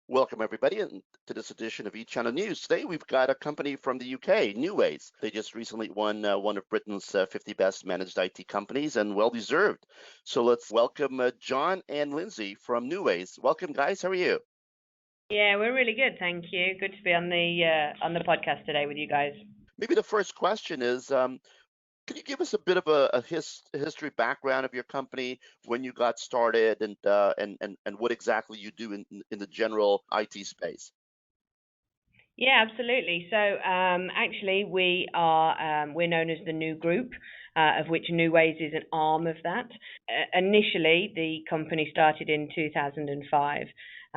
Welcome, everybody, to this edition of eChannel News. Today, we've got a company from the UK, Neuways. They just recently won one of Britain's 50 best managed IT companies, and well-deserved. So let's welcome John and Lindsay from Neuways. Welcome, guys. How are you? Yeah, we're really good, thank you. Good to be on the podcast today with you guys. Maybe the first question is, can you give us a bit of a history background of your company, when you got started, and what exactly you do in the general IT space? Yeah, absolutely. So actually, we're known as the New Group, of which Neuways is an arm of that. Initially, the company started in 2005.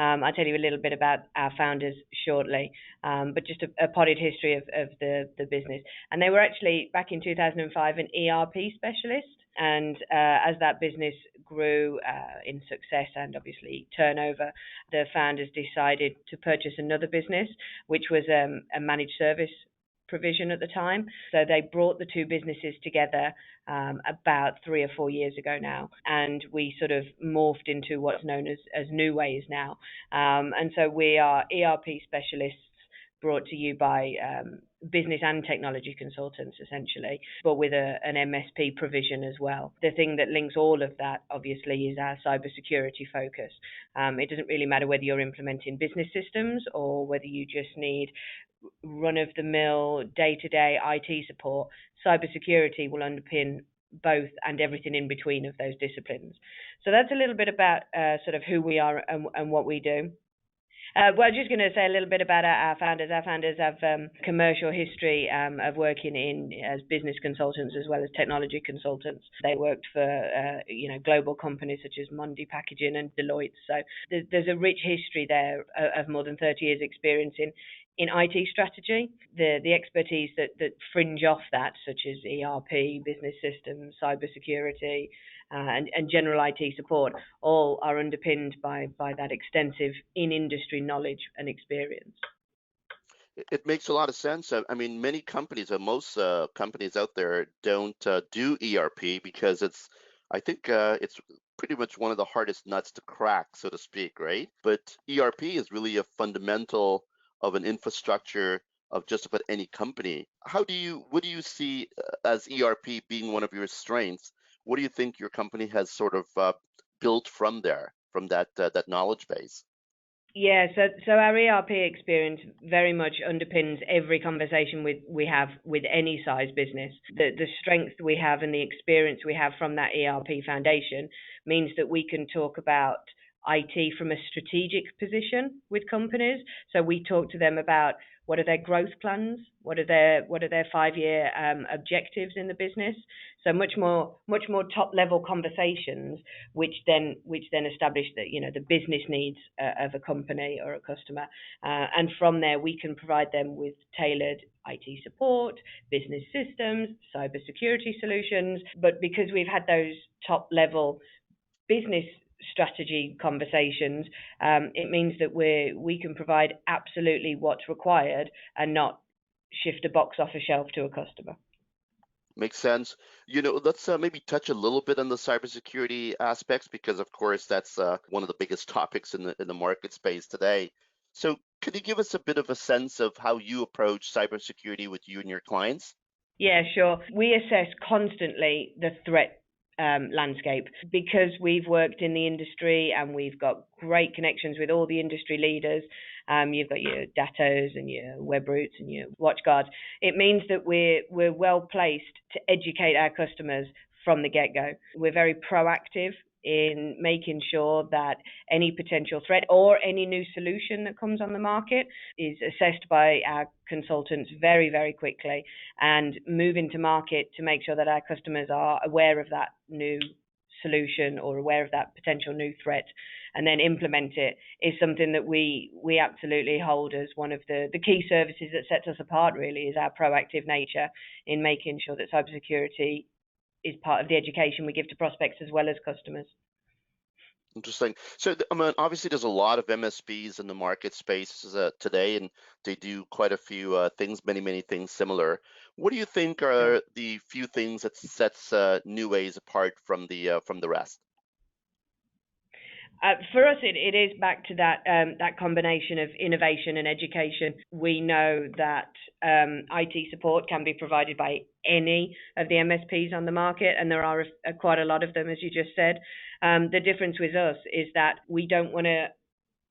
I'll tell you a little bit about our founders shortly, but just a potted history of the business. And they were actually, back in 2005, an ERP specialist. And as that business grew in success and obviously turnover, the founders decided to purchase another business, which was a managed service provision at the time. So they brought the two businesses together about 3 or 4 years ago now, and we sort of morphed into what's known as Neuways now. And so we are ERP specialists brought to you by business and technology consultants, essentially, but with an MSP provision as well. The thing that links all of that, obviously, is our cybersecurity focus. It doesn't really matter whether you're implementing business systems or whether you just need run-of-the-mill, day-to-day IT support. Cybersecurity will underpin both and everything in between of those disciplines. So that's a little bit about sort of who we are and what we do. Well, just going to say a little bit about our founders. Our founders have commercial history of working as business consultants as well as technology consultants. They worked for global companies such as Mondi Packaging and Deloitte. So there's a rich history there of more than 30 years' experience in IT strategy. The expertise that fringe off that, such as ERP, business systems, cybersecurity, and general IT support, all are underpinned by that extensive in-industry knowledge and experience. It makes a lot of sense. I mean, many companies, most companies out there don't do ERP because I think it's pretty much one of the hardest nuts to crack, so to speak, right? But ERP is really a fundamental of an infrastructure of just about any company. What do you see as ERP being one of your strengths? What do you think your company has sort of built from that knowledge base? Yeah, so our ERP experience very much underpins every conversation we have with any size business. The strength we have and the experience we have from that ERP foundation means that we can talk about IT from a strategic position with companies. So we talk to them about what are their growth plans, what are their 5-year objectives in the business. So much more top level conversations, which then establish the business needs of a company or a customer, and from there we can provide them with tailored IT support, business systems, cybersecurity solutions. But because we've had those top level business strategy conversations, it means that we can provide absolutely what's required and not shift a box off a shelf to a customer. Makes sense. Let's maybe touch a little bit on the cybersecurity aspects, because of course that's one of the biggest topics in the market space today. So could you give us a bit of a sense of how you approach cybersecurity with you and your clients? Yeah, sure. We assess constantly the threat landscape, because we've worked in the industry and we've got great connections with all the industry leaders. You've got your Dattos and your Webroots and your WatchGuards. It means that we're well placed to educate our customers from the get-go. We're very proactive in making sure that any potential threat or any new solution that comes on the market is assessed by our consultants very, very quickly and move into market to make sure that our customers are aware of that new solution or aware of that potential new threat, and then implement it is something that we absolutely hold as one of the key services that sets us apart, really, is our proactive nature in making sure that cybersecurity is part of the education we give to prospects as well as customers. Interesting. So, I mean, obviously, there's a lot of MSPs in the market space today, and they do quite a few things, many things similar. What do you think are the few things that sets Neuways apart from the rest? For us, it is back to that combination of innovation and education. We know that IT support can be provided by any of the MSPs on the market, and there are quite a lot of them, as you just said. The difference with us is that we don't want to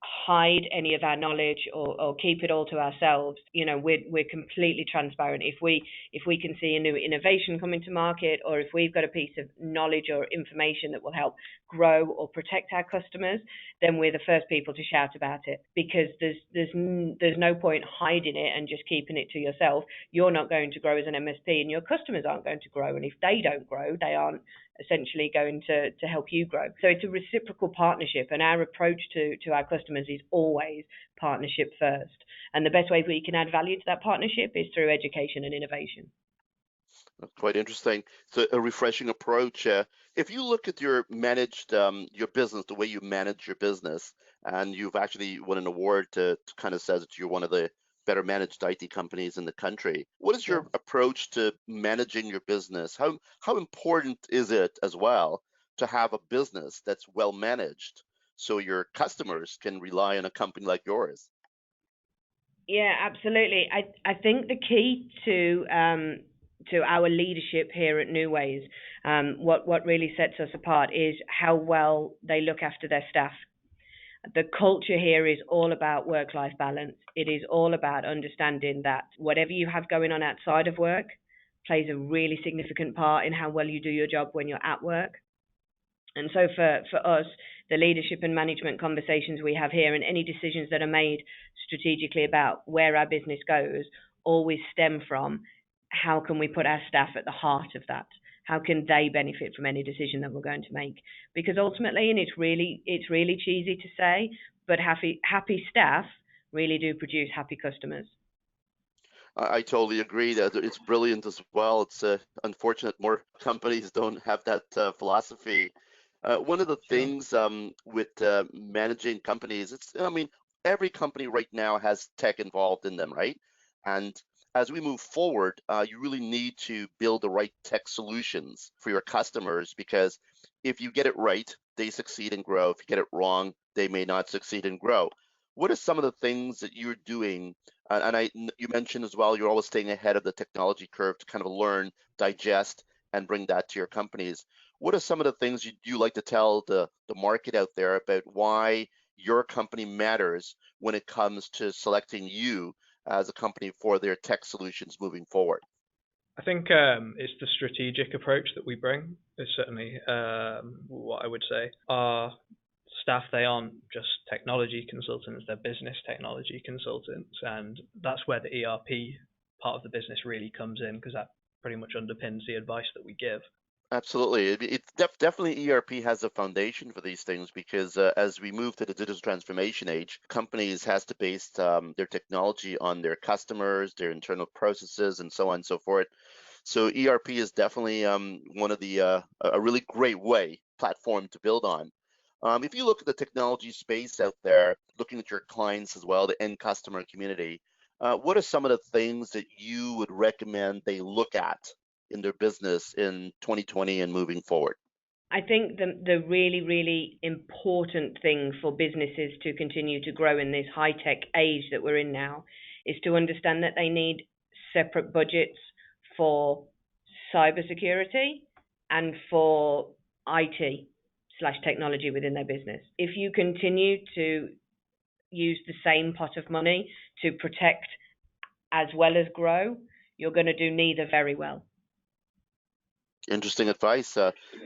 hide any of our knowledge or keep it all to ourselves. We're completely transparent. If we can see a new innovation coming to market, or if we've got a piece of knowledge or information that will help grow or protect our customers, then we're the first people to shout about it, because there's no point hiding it and just keeping it to yourself. You're not going to grow as an MSP, and your customers aren't going to grow. And if they don't grow, they aren't essentially going to help you grow. So it's a reciprocal partnership, and our approach to our customers is always partnership first. And the best way we can add value to that partnership is through education and innovation. That's quite interesting. So a refreshing approach. If you look at your business, the way you manage your business, and you've actually won an award to kind of says that you're one of the better managed IT companies in the country. What is your approach to managing your business? How important is it as well to have a business that's well managed so your customers can rely on a company like yours? Yeah, absolutely. I think the key to our leadership here at Neuways, what really sets us apart is how well they look after their staff. The culture here is all about work-life balance. It is all about understanding that whatever you have going on outside of work plays a really significant part in how well you do your job when you're at work. And so for us, the leadership and management conversations we have here, and any decisions that are made strategically about where our business goes, always stem from how can we put our staff at the heart of that? How can they benefit from any decision that we're going to make? Because ultimately, and it's really cheesy to say, but happy staff really do produce happy customers. I totally agree that it's brilliant as well. It's unfortunate more companies don't have that philosophy. One of the things with managing companies, every company right now has tech involved in them, right? And as we move forward, you really need to build the right tech solutions for your customers, because if you get it right, they succeed and grow. If you get it wrong, they may not succeed and grow. What are some of the things that you're doing? You mentioned as well, you're always staying ahead of the technology curve to kind of learn, digest, and bring that to your companies. What are some of the things you like to tell the market out there about why your company matters when it comes to selecting you as a company for their tech solutions moving forward? I think it's the strategic approach that we bring is certainly what I would say. Our staff, they aren't just technology consultants, they're business technology consultants, and that's where the ERP part of the business really comes in, because that pretty much underpins the advice that we give. Absolutely. It's definitely ERP has a foundation for these things, because as we move to the digital transformation age, companies has to base their technology on their customers, their internal processes, and so on and so forth. So ERP is definitely one of the a really great platform to build on. If you look at the technology space out there, looking at your clients as well, the end customer community, what are some of the things that you would recommend they look at in their business in 2020 and moving forward? I think the really, really important thing for businesses to continue to grow in this high-tech age that we're in now is to understand that they need separate budgets for cybersecurity and for IT/technology within their business. If you continue to use the same pot of money to protect as well as grow, you're going to do neither very well. Interesting advice.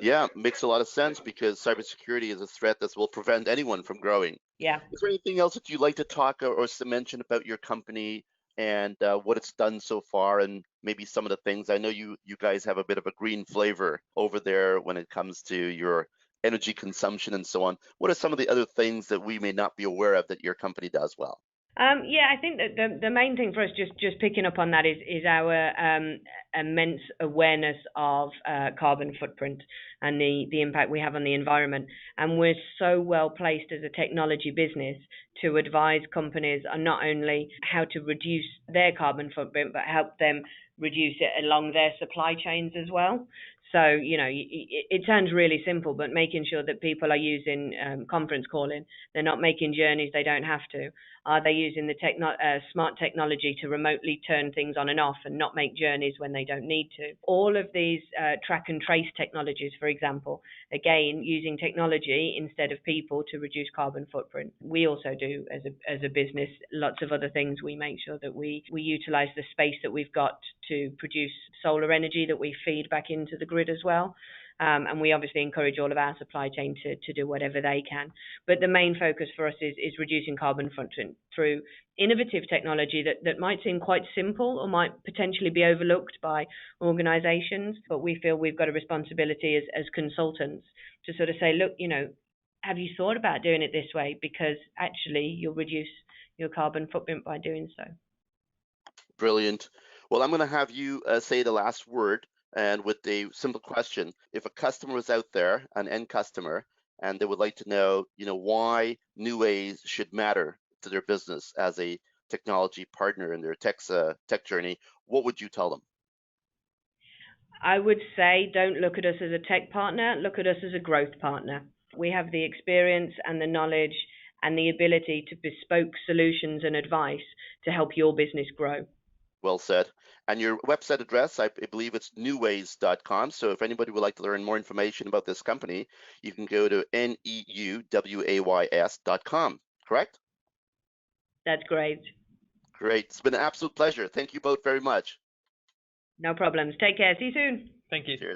Yeah, makes a lot of sense, because cybersecurity is a threat that will prevent anyone from growing. Yeah. Is there anything else that you'd like to talk or mention about your company and what it's done so far, and maybe some of the things? I know you guys have a bit of a green flavor over there when it comes to your energy consumption and so on. What are some of the other things that we may not be aware of that your company does well? Yeah, I think that the main thing for us, just picking up on that, is our immense awareness of carbon footprint and the impact we have on the environment. And we're so well placed as a technology business to advise companies on not only how to reduce their carbon footprint, but help them reduce it along their supply chains as well. So, you know, it sounds really simple, but making sure that people are using conference calling, they're not making journeys they don't have to. Are they using the smart technology to remotely turn things on and off and not make journeys when they don't need to? All of these track and trace technologies, for example, again, using technology instead of people to reduce carbon footprint. We also do, as a business, lots of other things. We make sure that we utilize the space that we've got to produce solar energy that we feed back into the grid as well. And we obviously encourage all of our supply chain to do whatever they can. But the main focus for us is reducing carbon footprint through innovative technology that might seem quite simple or might potentially be overlooked by organizations. But we feel we've got a responsibility as consultants to sort of say, look, you know, have you thought about doing it this way? Because actually you'll reduce your carbon footprint by doing so. Brilliant. Well, I'm going to have you say the last word. And with the simple question, if a customer is out there, an end customer, and they would like to know, you know, why Neuways should matter to their business as a technology partner in their tech journey, what would you tell them? I would say don't look at us as a tech partner, look at us as a growth partner. We have the experience and the knowledge and the ability to bespoke solutions and advice to help your business grow. Well said. And your website address, I believe it's neuways.com. So if anybody would like to learn more information about this company, you can go to neuways.com, correct? That's great. Great. It's been an absolute pleasure. Thank you both very much. No problems. Take care. See you soon. Thank you. Cheers.